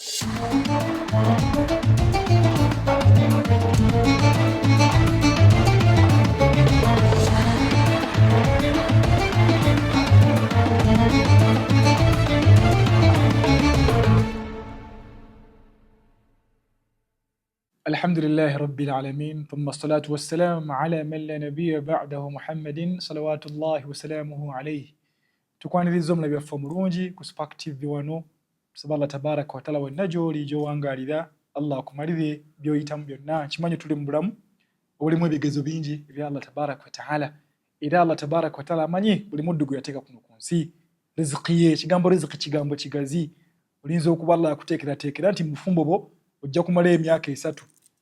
الحمد لله رب العالمين ثم الصلاة والسلام على من لا نبي بعده محمد صلوات الله وسلامه عليه. Tukwaniriza omulabi waffe omulungi ku Spark TV wano, tusaba Allah tabaraka wa taala wenna gy'oli gy'owangalira, Allah akumalire by'oyitamu byonna. Kimanyi tuli mu bulamu obulimu ebigezo bingi ebya Allah tabaraka wa taala, era Allah tabaraka wa taala amanyi buli muddu gwe yateeka kuno ku nsi. Riziki ye, kigambo riziki kigambo kigazi. Olinza okuba Allah yakuteekerateekera nti mu bufumbo bwo ojja kumala emyaka 3.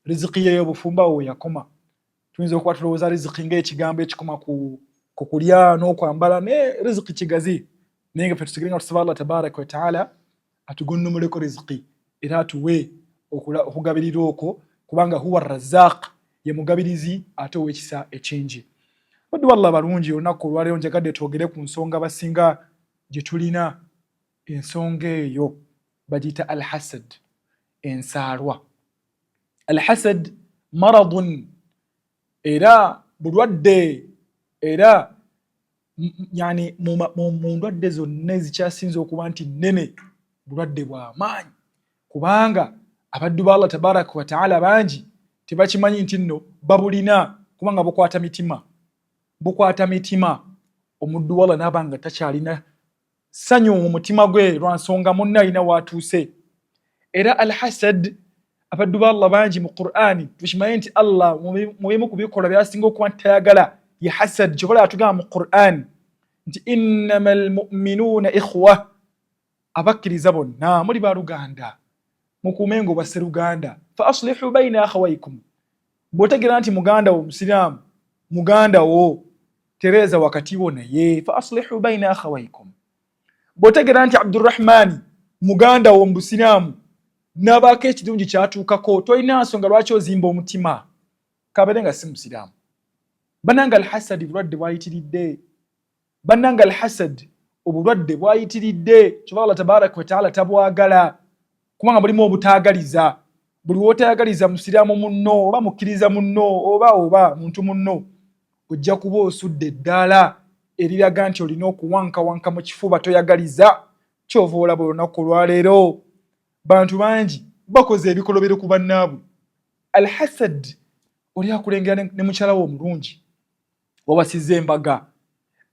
Riziki ye y'obufumba wo yakoma. Tuyinza okuba tulowooza riziki ng'ekigambo ekikoma ku kulya n'okwambala, ne riziki kigazi. Naye nga ffe tusigire nga tusaba Allah tabaraka wa taala atugunnumuleko riziki era atuwe okugabirira okwo, kubanga huwa Razzaq, ye mugabirizi ate ow'ekisa ekingi. Baddu Allah balungi, olunaku olwaleero njagadde twogere ku nsonga basinga gye tulina. Ensonga eyo bagiyita al-hasad, ensaalwa. Al-hasad maradun, era bulwadde, era yani mu ndwadde zonna ezikyasinze okuba nti nnene, bulwadde bw'amaanyi, kubanga abaddu ba Allah tabaraka wa taala bangi tebakimanyi nti nno babulina, kubanga bukwata mitima. Omuddu wa Allah n'aba nga takyalina ssanyu mu mutima gwe lwa nsonga munne alina w'atuuse. Era al-hasad, abaddu ba Allah bangi mu Qur'ani tukimanyi nti Allah mu bimu ku bikolwa byasinga okuba nti tayagala ye hasad. Kyobola atugamba mu Qur'ani nti innamal mu'minuuna ikhwa, abakkiriza bonna muli baluganda, mukuumenga obasseruganda. Fa aslihu baina akhawaykum, bw'otegeera nti muganda wo musiraamu, muganda wo tereeza wakati wo naye, fa aslihu baina akhawaykum. Bw'otegeera nti Abdurrahmani muganda wo mbusiraamu, n'abaako ekirungi kyatuukako, tolina nsonga lwaki ozimba omutima, kabeere nga si musiraamu. Bannanga al-hasad bulwadde bwayitiridde, bannanga al-hasad obulwadde bwayitiridde. Kyova Allah tabaraka wa taala tabwagala, kubanga bulimu obutaagaliza. Buli w'otayagaliza musiraamu munno oba mukkiriza munno oba muntu munno, ojja kuba osudde eddaala eriraga nti olina okuwankawanka mu kifuba, toyagaliza. Kyova olaba olunaku olwaleero bantu bangi bakoze ebikolobero ku bannaabwe. Al-hasad, oli akulengera ne mukyala wo omulungi, wawasizza embaga,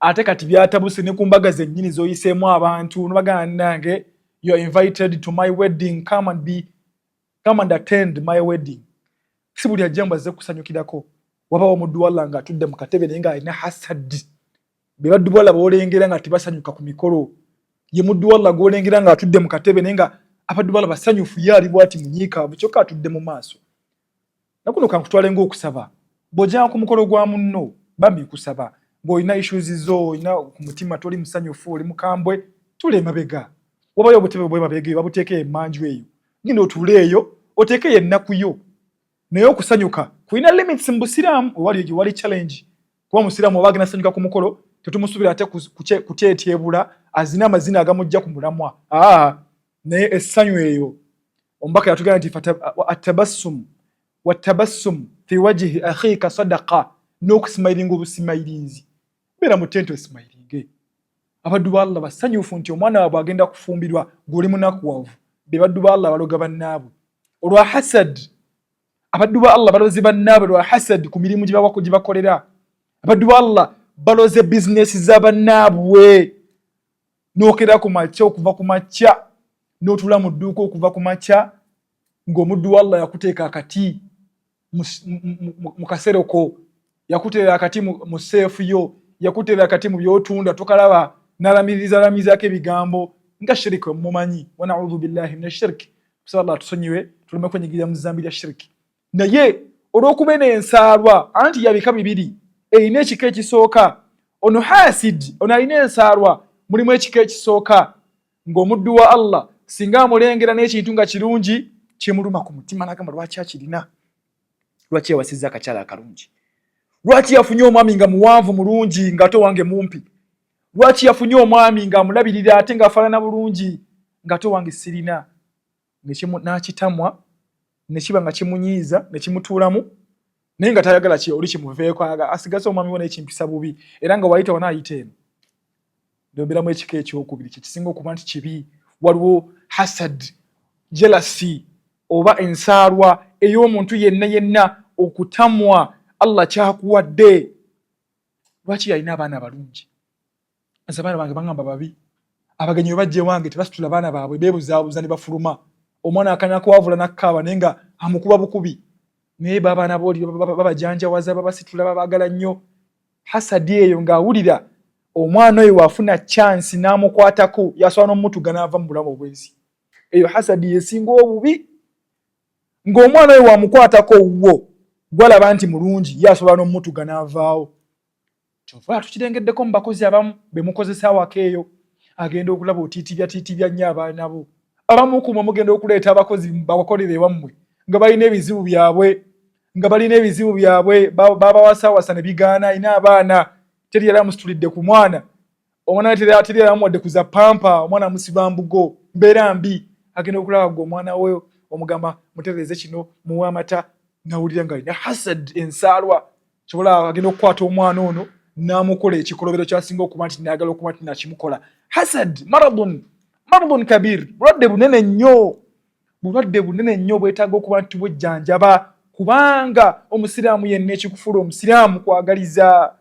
ate kati byatabuse ne ku mbaga zennyini z'oyiseemu abantu, nobagana nange you are invited to my wedding, come and attend my wedding. Si buli ajja mbazze kusanyukirako. Wabawo omuddu wa Allah nga atudde mu katebe naye nga alina hasad. Be baddu ba Allah b'olengera nga tebasanyuka ku mikolo, ye muddu wa Allah gw'olengera nga atudde mu katebe naye nga abaddu ba Allah basanyufu, ye ali bw'ati munyiikaavu, kyokka atudde mu maaso. Nakuno kankutwale ng'okusaba. Bw'ojjanga ku mukolo gwa munno bambi kusaba, ng'olina issues zo, olina ku mutima toli musanyufu, oli mukambwe, tula emabega. Wabayo obutebe bwe mabega eyo babuteeke emmanju eyo, genda otuule eyo oteeke ennaku yo. Naye okusanyuka kulina limits mu busiraamu. Wali challenge, kuba musiraamu oba agenda sanyuka ku mukolo tetumusubira ate kukyetyebula azina amazina agamujja ku mulamwa. Naye essanyu eyo omubaka yatugamba nti watabassum fi wajhi akhika sadaqa, n'okusimayiringa obusimayirizi. Beera mu ttento esimayiringe. Abaddu ba Allah basanyufu nti omwana waabwe agenda kufumbirwa ng'oli munakuwavu. Be baddu ba Allah baloga bannaabwe olwa hasad. Abaddu ba Allah baloze bannaabwe lwa hasad ku mirimu gye bakolera. Abaddu ba Allah baloze bizinesi z'abannaabwe, n'okera ku makya, okuva ku makya n'otula mu dduuka okuva ku makya, ng'omuddu wa Allah yakuteeka akati mu kasereko, yakuteera akati mu seefu yo, yakuteera akati mu by'otunda tokalaba, n'alamirizaako ebigambo nga shiriki. Mumanyi, wa na'udhu billahi mina shiriki. Tusaba Allah tusonyiwe tuleme kwenyigirira mu zambi lya shiriki. Naye olw'okuba n'ensaalwa, anti yabika bibiri, erina ekika ekisooka. Ono hasid, ono alina ensaalwa, mulimu ekika ekisooka, ng'omuddu wa Allah singa amulengera n'ekintu nga kirungi kimuluma ku mutima, n'agamba lwaki akirina, lwaki yawasizza akakyala akalungi, lwaki yafunye omwami nga muwanvu mulungi ng'ate owange mumpi, lwaki yafunye omwami ng'amulabirira ate ng'afaanana bulungi ng'ate owange sirina. n'akitamwa ne kiba nga kimunyiiza ne kimutuulamu naye nga tayagala oli kimuveeko asigase omwami we n'ekimpisa bubi era nga wayita wanaayita eno ndomberamu ekika ekyokubiri kyekisinga okuba nti kibi waliwo hasad jealousy oba ensaalwa ey'omuntu yenna okutamwa Allah kyakuwadde. Lwaki yalina abaana abalungi? Nze abaana bange bangamba babi, abagenyi bwe bajja ewange tebasitula baana baabwe beebuzaabuza ne bafuluma, omwana akanyako wavula nakkaaba naye nga amukuba bukubi, naye babaana booli babajanjawaza babasitula babaagala nnyo. Hasadi eyo ng'awulira omwana oyo wafuna chance n'amukwatako yasobola n'omutuga n'ava mu bulamu obwensi. Eyo hasadi yesinga obubi. Ng'omwana oyo wamukwatako wo gwalaba nti mulungi yasobola n'omutuga n'avaawo. Kyova tukirengeddeko mu bakozi abamu be mukozesa awaka eyo, agenda okulaba otiitibya nnyo abaana bo. Abamu ku mmwe mugenda okuleeta abakozi babakolere ewammwe nga balina ebizibu byabwe babawasawasa ne bigaana, ina abaana teri yali amusitulidde ku mwana, omwana teri yali amuwadde kuza pampa, omwana amusiba mbugo, mbeera mbi. Agenda okulaba gwe omwana we omugamba mutereeze kino muwe amata, nawulira nga alina hasad ensaalwa. Kyobola agenda okukwata omwana ono n'amukola ekikolobero kyasinga okuba nti naagala okuba nti nakimukola. Hasad maradun kabir, bulwadde bunene nnyo bwetaaga okuba nti bwejjanjaba, kubanga omusiraamu yenna ekikufuula omusiraamu kwagaliza.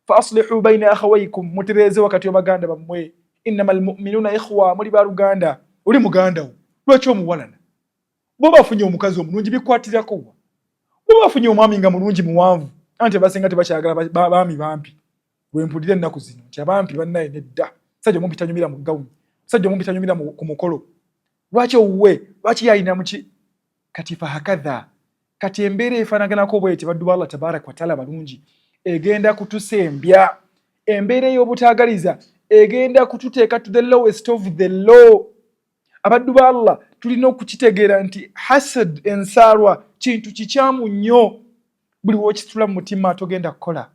Fa aslihu baina akhawaykum, mutereeze wakati w'abaganda bammwe. Innamal mu'minuna ikhwa, muli baluganda. Oli muganda wo lwaki omuwalana? Bwe bafunye omukazi omulungi bikwatirako wa? Bwe bafunye omwami nga mulungi muwanvu anti abasinga tebakyagala baami bampi. Bwe mpulira ennaku zino nti abampi bannaye nedda, musajja omumpi tanyumira mu gawuni, musajja omumpi tanyumira ku mukolo. Lwaki owuwe? Lwaki yalina muki? Kati fahakadha, kati embeera efaanaganako bw'eti baddu ba Allah tabaraka wa taala balungi egenda kutusembya. Embeera ey'obutaagaliza egenda kututeeka to the lowest of the low. Abaddu ba Allah tulina okukitegeera nti hasad ensaalwa kintu kikyamu nnyo. Buli w'okitula mu mutima togenda kukola,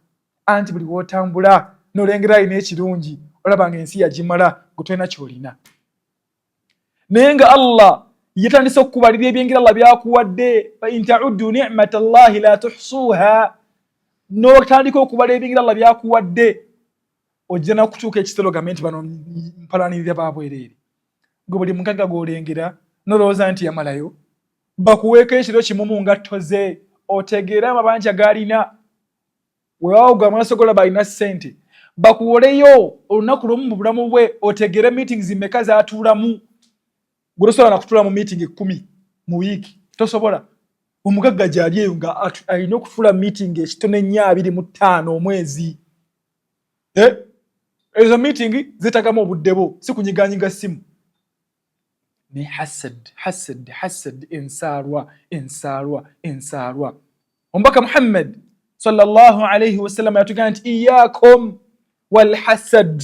anti buli w'otambula n'olengera alina ekirungi olaba ng'ensi yagimala gwe tolina ky'olina. Naye nga Allah yatandise okukubalira ebyengera Allah byakuwadde, fa in ta'uddu ni'mata Allahi la tuhsuha. N'otandika okubala ebyengera Allah byakuwadde, ojja n'okutuuka ekitero gambe nti bano mpalanirira babwereere. Gwe buli mukaga gw'olengera n'olowooza nti yamalayo, bakuweeko ekiro kimu mu ngatto ze, otegeere amabanja g'alina. Weewaawo amaaso golaba alina ssente, bakuwoleyo olunaku lumu mu bulamu bwe, otegeere meetings mmeka z'atuulamu. Gwe tosobola na kutuula mu meeting 10 mu wiiki, tosobola. Omugagga gy'ali eyo nga alina okutuula meeting ekitone 425 omwezi. Ezo meeting zeetagamu obudde bwo, si kunyiganyiga ssimu. Ne hasad ensaalwa. Omubaka Muhammad sallallahu alayhi wa sallam yatugamba nti iyyakum wal hasad,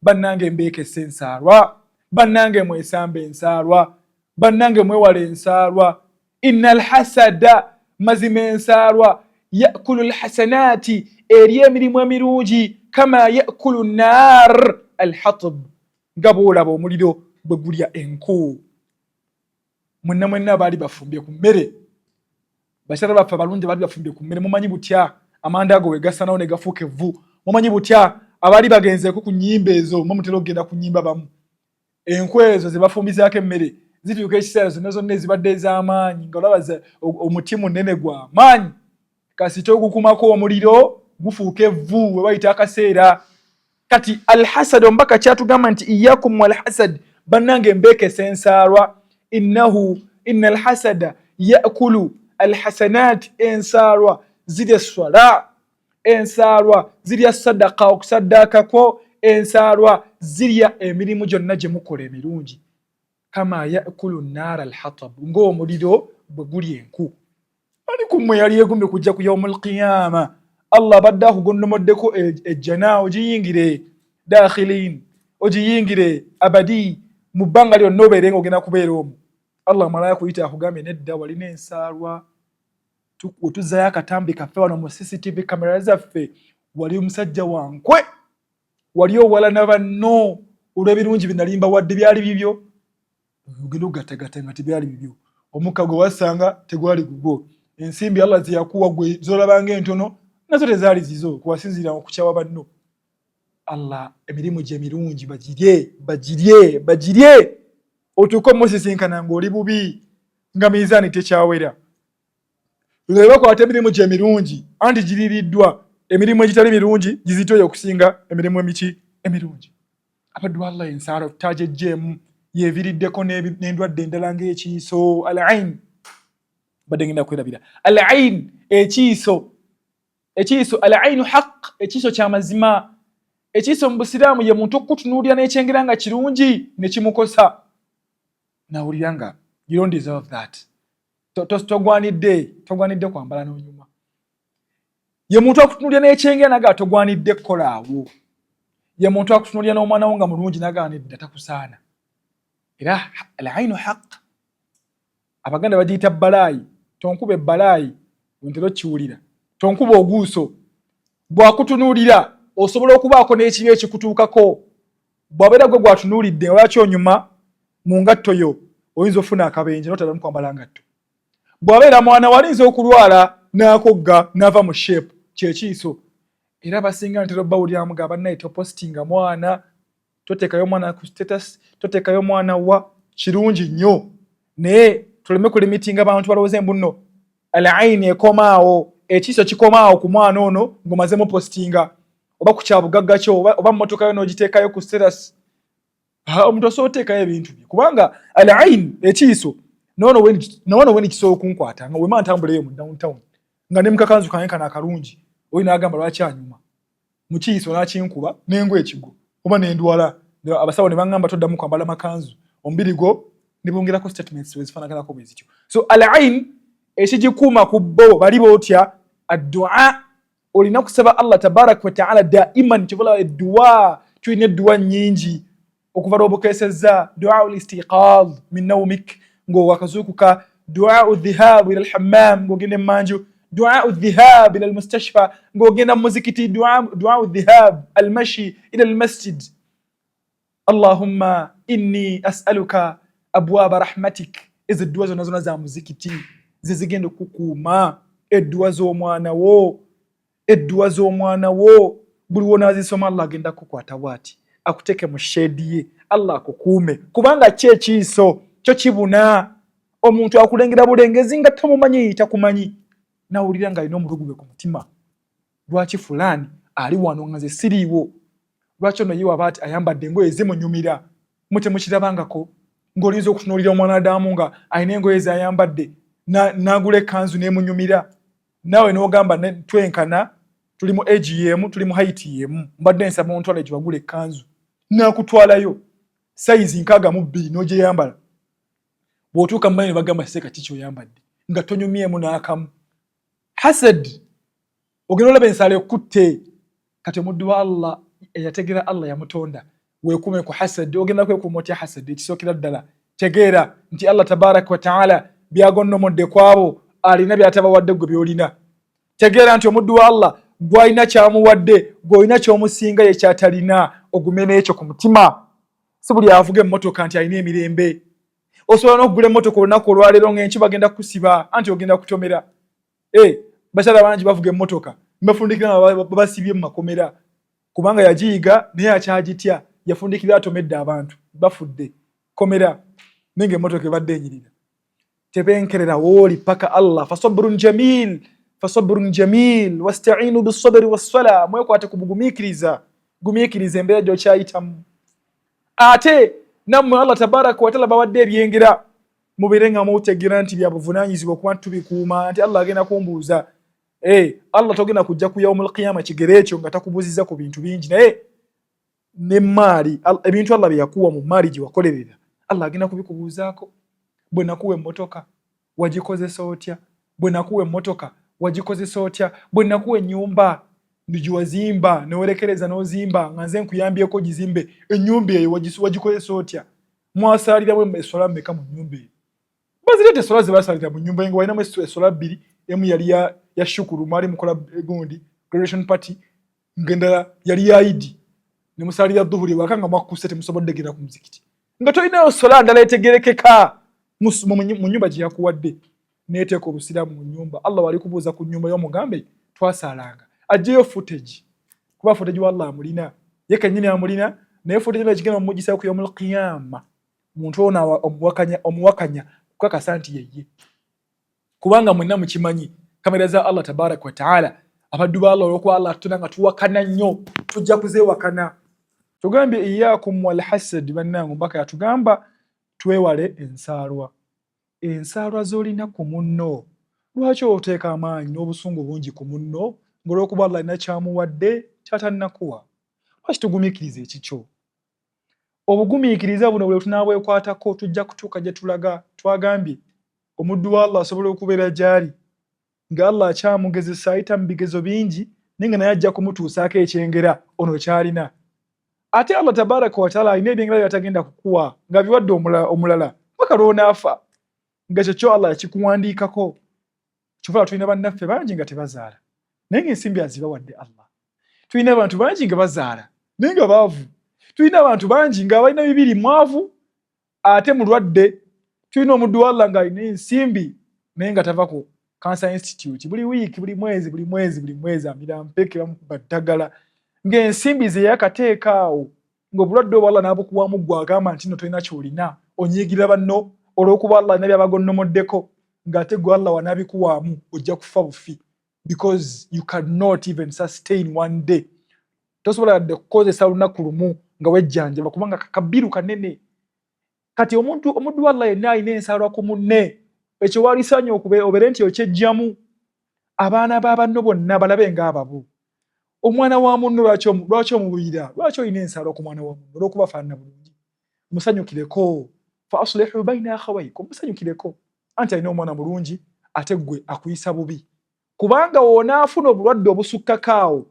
bannange mbeekese ensaalwa, bannange mwesambe ensaalwa, bannange mwewala ensaalwa. Innal hasada, mazima ensaalwa, yakulu alhasanati, erya emirimu emirungi, kama yakulu nnar alhatab, nga bw'olaba omuliro bwe gulya enku. Mwenna baali bafumbye ku mmere, bakyala baffe abalungi baali bafumbye ku mmere. Mumanyi butya amanda ago wegasanawo ne gafuuka evvu? Mumanyi butya abaali bagenzeeko ku nnyimba ezo, mutera okugenda ku nnyimba bamu, enku ezo ze bafumbizaako emmere zituuka ekiseera zonna ezibadde ez'amaanyi, nga olaba omuti munene gwa maanyi, kasita ogukumako omuliro gufuuka evvu we bayita akaseera. Kati alhasad, omubaka kyatugamba nti iyyakum walhasad, bannange mbeekese ensaalwa. Inna alhasada yakulu alhasanat, ensaalwa zirya swala, ensaalwa zirya sadaka okusaddaakako, ensaalwa zirya emirimu gyonna gye mukola emirungi. Kama yakulu nnaara alhatab, ng'omuliro bwe gulya enku. Ani ku mmwe yali yeegumye kujja ku yaumul qiyama, Allah badde akugonnomoddeko ejjana ogiyingire dakhilin, ogiyingire abadi, mu bbanga lyonna obeere ng'ogenda kubeera omwo. Allah malaya kuyita akugambye nedda, walina ensaalwa. Wetuzzayo akatambi kaffe wano mu CCTV kamera zaffe, wali omusajja wankwe, wali owalana banno olw'ebirungi bye nali mbawadde byali bibyo. ugenda ogattagatta nga tebyali bibyo. Omukka gwe wasanga tegwali gugwo. Ensimbi Allah ziyakuwa gwe zolabanga entono nazo tezaali zizo kuwasinzira okukyawa banno. Allah emirimu gye mirungi bagirye otuuka musisinkana ng'oli bubi nga mizaani tekyawera. Lwe bakwata emirimu gye mirungi anti giririddwa, emirimu egitali mirungi gizitoye okusinga emirimu emirungi. Abaddu Allah ensaalo tagyeggyeemu yeeviriddeko n'endwadde endala ng'ekiiso al-ain. Badde ngenda kwerabira al-ain, ekiiso al-ainu haqq, ekiiso kya mazima. Ekiiso mu Busiraamu ye muntu okutunuulira n'ekyengera nga kirungi ne kimukosa. Nawulira nga you don't deserve that. Togwanidde kwambala n'onyuma. Ye muntu akutunuulira n'ekyengera naga togwanidde kukola awo. Ye muntu akutunuulira n'omwana wo nga mulungi naga nedda takusaana. Era al-ainu haqq. Abaganda bagiyita balaayi. Tonkuba balaayi ontera okiwulira. Tonkuba oguuso. Bwakutunuulira osobola okubaako n'ekibi ekikutuukako. Bw'abeera gwe gwatunuulidde olwaki onyuma mu ngatto yo oyinza ofuna akabenje n'otaddamu kwambala ngatto. Bw'abeera mwana walinza okulwala n'akogga n'ava mu shape kyekiiso. Era abasinga ntera bawuliramu ga bannaye topostinga mwana, toteekayo mwana ku status, toteekayo mwana wa kirungi nnyo. Naye tuleme kulimitinga abantu balowooze mbuno al-aini ekomaawo, ekiiso kikomaawo ku mwana ono ng'omazemu postinga. Oba ku kyabugagga kyo oba mmotoka yo n'ogiteekayo ku status. Omuntu osobola oteekayo ebintu bye kubanga al-ain ekiiso nawono weni kisobola okunkwata nga wema ntambuleyo mu downtown nga ne mukakanzu kange kana akalungi oyo n'agamba lwaki anyuma mu kiiso n'akinkuba n'engo ekigo oba n'endwala. Abasawo ne baŋŋamba toddamu kwambala makanzu omubiri gwo ne bongerako statements wezifaanaganako bwe zityo. So al-ain ekigikuuma ku bo bali bootya ad-du'a. Olina kusaba Allah tabaraka wa ta'ala daiman kibula edduwa. Tulina edduwa nnyingi okuva lw'obukeesezza du'a al-istiqaaz min nawmik ng'owakazuukuka, du'a adh-dhihab ila al-hammam ng'ogenda emmanju, du'a adh-dhihab ila al-mustashfa ng'ogenda mu muzikiti, du'a adh-dhihab al-mashi ila al-masjid. Allahumma inni as'aluka abwaba rahmatik. Ezo edduwa zonna za muzikiti ze zigenda okukuuma edduwa z'omwana wo buli w'onaazisoma Allah agenda kukwata bw'ati akuteeke mu shedi ye, Allah akukuume kubanga kyekiiso kyo kibuna. Omuntu akulengera bulengezi nga tomumanyi takumanyi, nawulira nga alina omulugube ku mutima. Lwaki fulani ali wano nga nze siriiwo? Lwaki ono ye waba ati ayambadde engoye zimunyumira mutemukirabangako? Ng'olinza okutunuulira omwanadamu nga alina engoye z'ayambadde n'agula ekkanzu n'emunyumira, naawe n'ogamba twenkana, tuli mu age yemu, tuli mu height yemu, mbadde nsaba ontwala gye wagula ekkanzu n'akutwalayo size 62 n'ogyeyambala. Bw'otuuka mu ne bagamba seeka kiki oyambadde nga tonyumyemu n'akamu. Hasad, ogenda olaba ensala ekutte. Kati omuddu wa Allah eyategeera Allah yamutonda weekuume ku hasad. Ogenda kwekuuma otya hasad? Ekisookera ddala tegeera nti Allah tabaraka wa ta'ala byagonnomodde kwabo alina byatabawadde gwe byolina. Tegeera nti omuddu wa Allah gw'alina kyamuwadde gw'olina ky'omusinga ye kyatalina, ogume n'ekyo ku mutima. Si buli avuga emmotoka nti alina emirembe. Osobola n'okugula emmotoka olunaku olwaleero ng'enki bagenda kusiba anti ogenda kutomera. Bakyala bangi bavuga emmotoka mbafundikira nga babasibye mu makomera kubanga yagiyiga naye akyagitya, yafundikira atomedde abantu bafudde komera ninga emmotoka ebadde enyirira. Tebenkerera wooli paka Allah. Fasabrun jamil wasta'inu bis-sabri was-sala. Mwekwate ku gumiikiriza embeera gy'okyayitamu. Ate nammwe Allah tabaraka wa ta'ala bawadde ebyengera mubeere nga mutegeera nti bya buvunaanyizibwa okuba tubikuuma nti Allah agenda kumbuuza. Allah togenda kujja ku yaumul qiyama kigere ekyo nga takubuuziza ku bintu bingi, naye ne maali ebintu Allah bye yakuwa mu maali gye wakolerera Allah agenda kubikubuuzaako. Bwe nakuwa emmotoka wagikozesa otya? Bwe nakuwa emmotoka wagikozesa otya? Bwe nakuwa ennyumba ndigiwazimba newerekereza n'ozimba nga nze nkuyambyeko gizimbe, ennyumba eyo wagikozesa otya? Mwasaliramu essola mmeka mu nnyumba eyo? Bazirete essola ze basalira mu nnyumba nga walinamu essola 2, emu yali ya shukuru mwali mukola gundi graduation party, ng'endala yali ya Idi ne musalira dhuhuri waka nga mwakusse temusobodde genda ku muzikiti. nga tolinayo sola ndala etegerekeka mu nyumba gye yakuwadde neeteeka obusiraamu mu nyumba. Allah wali kubuuza ku nyumba y'omugambe twasalanga ajjeyo footage, kuba footage wa Allah amulina ye kennyini amulina, naye footage ekigenda omujisa ku yawmul qiyama muntu ono omuwakanya kukakasa nti yeye, kubanga mwenna mukimanyi kamera za Allah tabaraka wa taala abaddu ba Allah olwokuba Allah atuna nga tuwakana nnyo tujja kuzeewakana. Tugambye iyaakum wal hasad, bannange mbaka yatugamba twewale ensaalwa. Ensaalwa z'olina ku munno, lwaki oteeka amaanyi n'obusungu bungi ku munno ng'olwokuba Allah alina kyamuwadde kyatannakuwa? Lwaki tugumiikiriza ekikyo? Obugumiikiriza buno bwe tunaabwekwatako tujja kutuuka gye tulaga. Twagambye omuddu wa Allah asobola okubeera gy'ali nga Allah akyamugezesa ayita mu bigezo bingi naye nga naye ajja kumutuusaako ekyengera ono kyalina. Ate Allah tabaraka wa taala alina ebyengera by'atagenda kukuwa nga biwadde omulala paka lw'onaafa, nga kyekyo Allah yakikuwandiikako. Kyova tulina bannaffe bangi nga tebazaala naye ng'ensimbi azibawadde Allah. Tulina abantu bangi nga bazaala naye nga baavu. Tulina abantu bangi nga balina bibiri mwavu ate mulwadde. Tulina omuddu wa Allah nga alina ensimbi naye nga tava ku Cancer Institute, buli wiiki buli mwezi amira mpeke bamukuba ddagala ng'ensimbi ze yakateeka awo, ng'obulwadde obwo Allah n'abukuwamu ggwe agamba nti nno tolina ky'olina onyiigira banno olw'okuba Allah alina byabagonnomoddeko, ng'ate ggwe Allah wanaabikuwaamu ojja kufa bufi, because you cannot even sustain one day. Tosobola yadde kukozesa lunaku lumu nga wejjanjaba kubanga kakabiru kanene. Kati omuddu wa Allah yenna alina ensaalwa ku munne, ekyo walisaanye obeere nti okyejjamu. Abaana b'abanno bonna balabe ng'ababo. Omwana wa munno lwaki omubuyira? Lwaki olina ensaalwa ku mwana wa munno? Olw'okuba afaanana bulungi. Musanyukireko, fa aslihu bayna akhawaykum, musanyukireko anti alina omwana mulungi ate ggwe akuyisa bubi. Kubanga woonaafuna obulwadde obusukkakaawo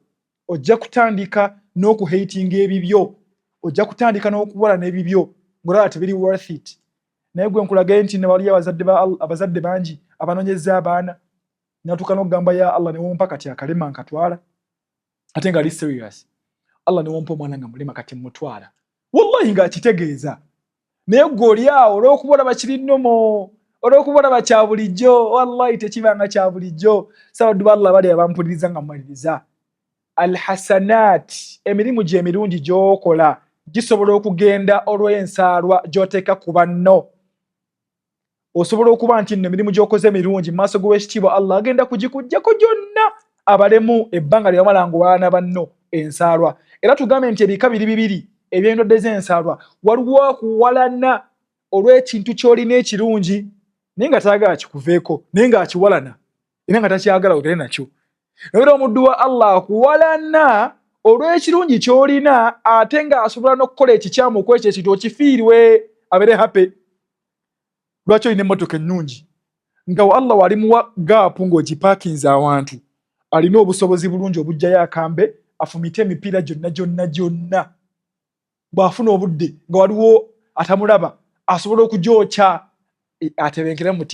ojja kutandika n'okuhatinga ebibyo, ojja kutandika n'okuwala n'ebibyo ng'olaba tebiri worth it. Naye gwe nkulagaye nti waliyo abazadde bangi abanoonyezza abaana natuuka n'okugamba ya Allah newompa kati akalema nkatwala, ate nga ali serious. Allah newompa omwana nga mulema kati mmutwala, wallahi ng'akitegeeza. Naye ggwe oli awo olw'okubona bakiri nnomo, olw'okubona bakya bulijjo, wallahi tekibanga kya bulijjo. Sabaddu ba Allah bali abampuliriza nga mmaliriza. Alhasanat, emirimu gye emirungi gy'okola gisobola okugenda olw'ensaalwa gy'oteeka ku banno. Osobola okuba nti nno emirimu gy'okoze emirungi mu maaso g'Oweekitiibwa Allah agenda kugikuggyako gyonna abalemu ebbanga lye wamala ng'owalana banno ensaalwa. Era tugambe nti ebika bibiri eby'endwadde z'ensaalwa, waliwo akuwalana olw'ekintu ky'olina ekirungi naye nga taagala kikuveeko naye ng'akiwalana era nga takyagala ogere nakyo. Era omuddu wa Allah akuwalana olw'ekirungi ky'olina ate ng'asobola n'okukola ekikyamu okwekyo ekintu okifiirwe abeere happy. Lwaki olina emmotoka ennungi nga Allah walimuwa gaapu ng'ogipaakinze awantu, alina obusobozi bulungi obujjayo akambe afumite emipiira gyonna bw'afuna obudde nga waliwo atamulaba asobola okugyokya atebenkere mu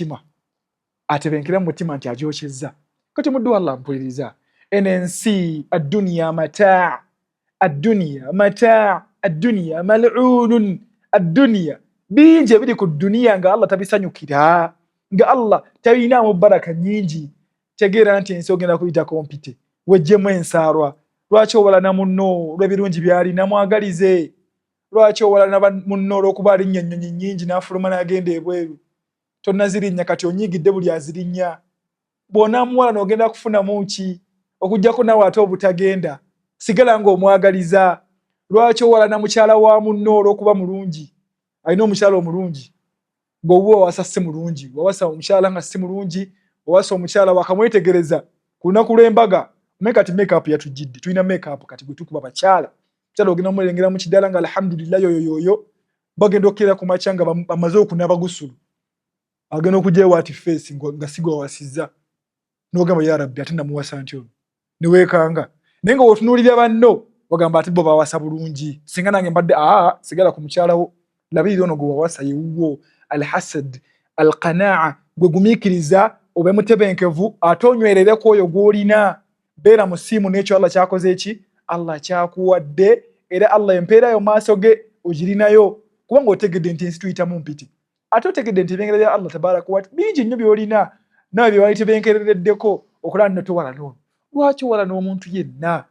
mutima nti agyokyezza. Kati muddu wa Allah mpuliriza, eno ensi addunya mataa, addunya mal'unun, addunya bingi ebiri ku dduniya nga Allah tabisanyukira, nga Allah talinaamu baraka nnyingi. Tegeera nti ensi ogenda kuyita kompite, wejjemu ensaalwa. Lwaki owalana munno olw'ebirungi by'alina mwagalize? Lwaki owalana munno olw'okuba alinnya ennyonyi nnyingi n'afuluma n'agenda ebweru? Tonnazirinnya kati onyiigidde buli azirinnya. Bw'onaamuwala n'ogenda kufunamu ki? Okuggyako nawe ate obutagenda. Sigala ng'omwagaliza. Lwaki owalana mukyala wa munno olw'okuba mulungi? Alina omukyala omulungi ng'obuwa wawasa si mulungi, wawasa omukyala nga si mulungi, wawasa omukyala wakamwetegereza ku lunaku lw'embaga. Kati make-up yatujjidde, tulina make-up kati gwe tukuba bakyala. Mukyala ogenda omulengera mu kidaala nga alhamdulillah yoyoyoyo bagenda okukira ku makya nga bamaze okunaaba gusulu, agenda okugyewo ati face nga si gwawasizza n'ogamba ya Rabbi ate namuwasa ntyo ne weekanga. Naye nga bw'otunuulira banno bagamba ati bo bawasa bulungi, singa nange mbadde sigala ku mukyala wo, labirira ono gwe wawasa yewuwo. Alhasad, alqanaa, gwe gumiikiriza obe mutebenkevu ate onywerereko oyo gw'olina. Beera musiimu n'ekyo Allah kyakoze eki? Allah kyakuwadde, era Allah empeera yo maaso ge ogirinayo. kubanga otegedde nti ensi tuyitamu mpiti ate otegedde nti ebyengerera bya Allah tabaraka wa bingi nnyo by'olina nawe bye wali tebenkerereddeko okulaba nno towala n'ono. Lwaki owala n'omuntu yenna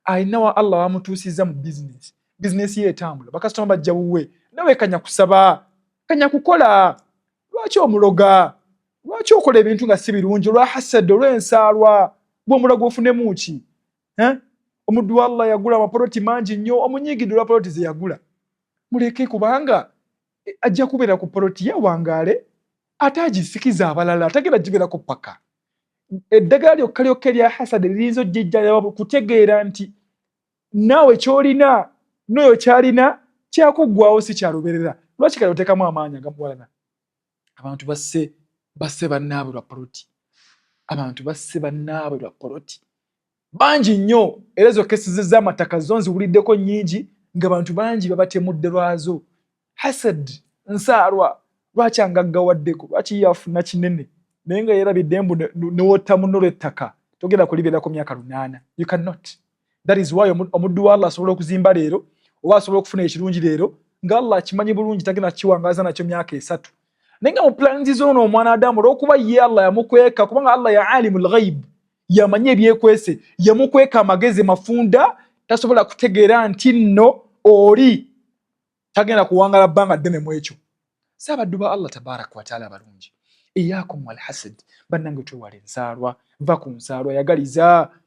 alina wa Allah wamutuusizza mu bizinesi ye etambula, bakasitoma bajja wuwe, nawe kanya kusaba, kanya kukola. Lwaki omuloga? Lwaki okola ebintu nga si birungi? Olwa hasad, olw'ensaalwa, bw'omulago ofunemu ki? Omuddu wa Allah yagula amapoloti mangi nnyo, omunyiigidde olwa poloti ze yagula. Muleke, kubanga ajja kubeera ku poloti ye wangaale, ate agisikiza abalala, atagenda gibeerako paka. Eddagala lyokka erya hasad liyinza oggya kutegeera nti naawe ky'olina n'oyo ky'alina kyakuggwaawo si kyaluberera. Lwaki kale oteekamu amaanyi agamuwalana? Abantu basse bannaabwe lwa poloti. Abantu basse bannaabwe lwa poloti. Bangi nnyo, era ezo kesi z'amataka zo nziwuliddeko nnyingi, ng'abantu bangi babatemudde lwazo. Hasad, nsaalwa, lwaki angaggawaddeko? Lwaki yafuna kinene? Naye nga yerabidde embu n'otta munno lw'ettaka, togenda kulibeerako myaka 8. You cannot. That is why omuddu wa Allah asobola okuzimba leero, oba asobola okufuna ekirungi leero, nga Allah akimanyi bulungi tagenda kiwangaaza nakyo myaka 3. Naye nga mu plans z'ono omwana Adamu, olw'okuba ye Allah yamukweka, kubanga Allah ya alimul ghaib, yamanyi ebyekwese, yamukweka amagezi mafunda, tasobola kutegeera nti nno oli tagenda kuwangala bbanga ddene mu ekyo. Saabaddu ba Allah tabaraka wa taala abalungi, iyakum wal hasad, bannange twewala ensaalwa, va ku nsaalwa,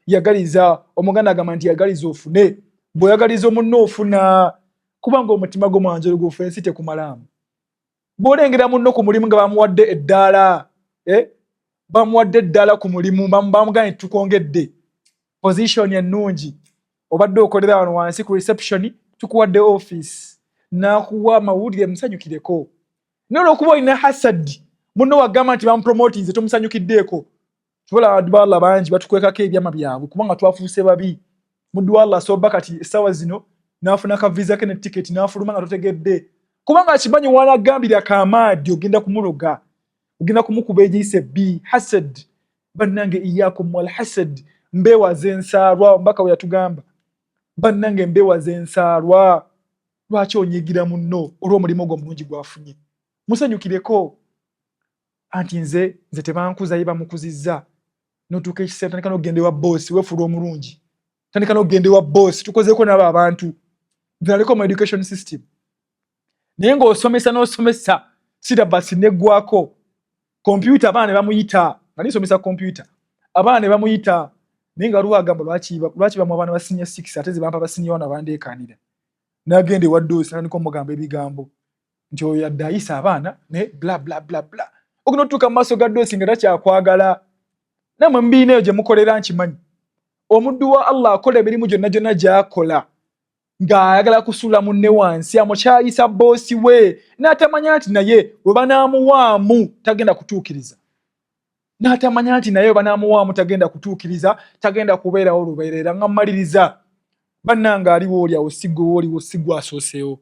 yagaliza. Omuganda agamba nti yagaliza ofune, bw'oyagaliza omunno ofuna, kubanga omutima gwo mwanjolo gw'ofa ensi tekumalamu. Bw'olengera munno ku mulimu nga bamuwadde eddaala, bamuwadde eddaala ku mulimu, bamugamba nti tukongedde position ennungi, obadde okolera wano wansi ku reception, tukuwadde office, n'akuwa amawulire musanyukireko. Naye olw'okuba olina hasad, munno wagamba nti bamupromotinze tomusanyukiddeeko. Tubola abaddu ba Allah bangi batukwekako ebyama byabwe kubanga twafuuse babi. Muddu wa Allah asoba kati essaawa zino n'afuna ka visa ke ne ticket n'afuluma nga totegedde. Kubanga akimanyi w'anagambira akaamaadi ogenda kumuloga, ogenda kumukuba egiyise bbi. Hasad, bannange iyakum wal hasad, mbeewaze ensaalwa. Omubaka we yatugamba, bannange mbeewaze ensaalwa. Lwaki onyigira munno olw'omulimu gwo omulungi gwafunye? Musanyukireko. Anti nze tebankuza ye bamukuzizza. Notuuka ekiseera tandika n'ogenda ewa boss, weefuula omulungi. Tandika n'ogenda ewa boss, tukozeeko nabo abantu. Naleko mu education system. Naye ng'osomesa n'osomesa, syllabus neggwako. Computer abaana ne bamuyita, nga nisomesa computer. Abaana ne bamuyita, naye nga luwagamba lwaki bamu abaana ba senior 6 ate ze bampa ba senior 1 abandeekaanira. N'agenda ewa doosi n'andika omugamba ebigambo. Nti oyo yadde ayisa abaana ne bla bla bla bla. Ogenda otuuka mu maaso ga doosi nga takyakwagala. Nammwe mbiina eyo gye mukolera nkimanyi. Omuddu wa Allah akola emirimu gyonna gy'akola ng'ayagala kusuula munne wansi, amukyayisa boosi we, n'atamanya nti naye we banaamuwaamu tagenda kutuukiriza. N'atamanya nti naye we banaamuwaamu tagenda kutuukiriza, tagenda kubeerawo lubeerera. Nga mmaliriza, bannange aliwo oli awo si ggwe w'oliwo, si ggwe asoosewo.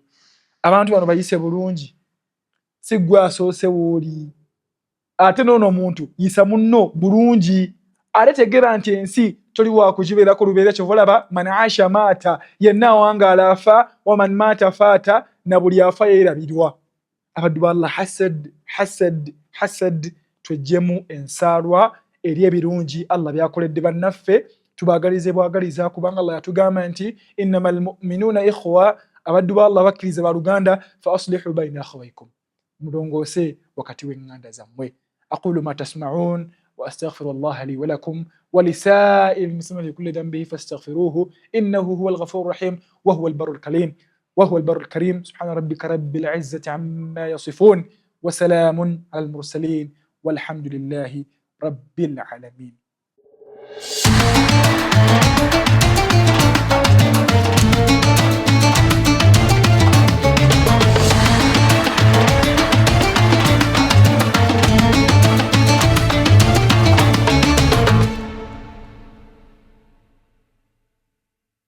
Abantu bano bayise bulungi, si ggwe asoosewo oli. Ate n'ono omuntu yisa munno bulungi, ate tegeera nti ensi toli wa kugibeerako lubeera. Kyova olaba man asha maata, yenna awangaala afa, wa man maata faata, na buli afa yeerabirwa. Abaddu ba Allah, hasad, tweggyemu ensaalwa eri ebirungi Allah byakoledde bannaffe, tubaagalize bwagaliza, kubanga Allah yatugamba nti innamal mu'minuuna ikhwa, abaddu ba Allah bakkiriza baluganda, fa aslihu bayna akhawaykum, mulongoose wakati w'eŋŋanda zammwe. أقول ما تسمعون وأستغفر الله لي ولكم ولسائر المسلمين لكل ذنب فاستغفروه إنه هو الغفور الرحيم وهو البر الكريم. سبحان ربك رب العزة عما يصفون وسلام على المرسلين والحمد لله رب العالمين.